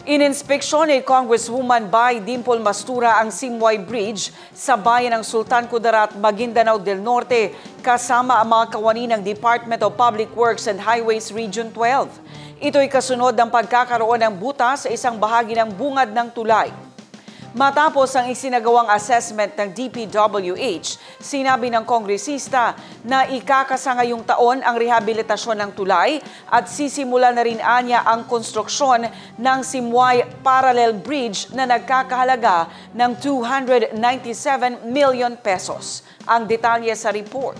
Ininspeksyon ni Congresswoman Bay Dimple Mastura ang Simoy Bridge sa bayan ng Sultan Kudarat, Maguindanao del Norte kasama ang mga kawani ng Department of Public Works and Highways Region 12. Ito'y kasunod ng pagkakaroon ng butas sa isang bahagi ng bungad ng tulay. Matapos ang isinagawang assessment ng DPWH, sinabi ng kongresista na ikakasa ngayong taon ang rehabilitasyon ng tulay at sisimula na rin anya ang konstruksyon ng Simoy Parallel Bridge na nagkakahalaga ng 297 million pesos. Ang detalye sa report.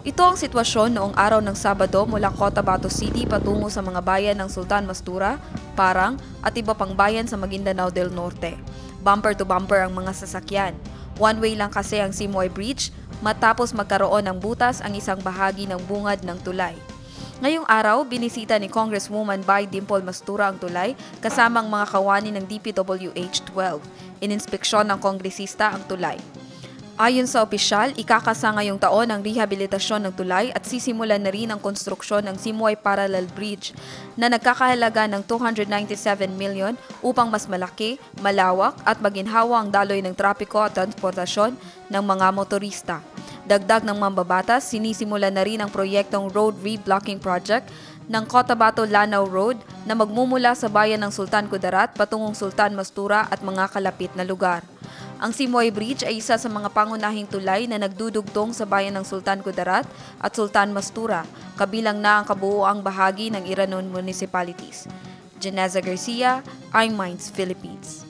Ito ang sitwasyon noong araw ng Sabado mula Cotabato City patungo sa mga bayan ng Sultan Mastura, Parang at iba pang bayan sa Maguindanao del Norte. Bumper to bumper ang mga sasakyan. One way lang kasi ang Simoy Bridge matapos magkaroon ng butas ang isang bahagi ng bungad ng tulay. Ngayong araw, binisita ni Congresswoman Bay Dimple Mastura ang tulay kasama ang mga kawani ng DPWH 12. Ininspeksyon ng kongresista ang tulay. Ayon sa opisyal, ikakasa ngayong taon ang rehabilitasyon ng tulay at sisimulan na rin ang konstruksyon ng Simoy Parallel Bridge na nagkakahalaga ng 297 million upang mas malaki, malawak at maginhawa ang daloy ng trapiko at transportasyon ng mga motorista. Dagdag ng mambabatas, sinisimulan na rin ang proyektong Road Reblocking Project ng Cotabato-Lanao Road na magmumula sa bayan ng Sultan Kudarat patungong Sultan Mastura at mga kalapit na lugar. Ang Simoy Bridge ay isa sa mga pangunahing tulay na nagdudugtong sa bayan ng Sultan Kudarat at Sultan Mastura, kabilang na ang kabuuang bahagi ng Iranon Municipalities. Janeza Garcia, iMinds Philippines.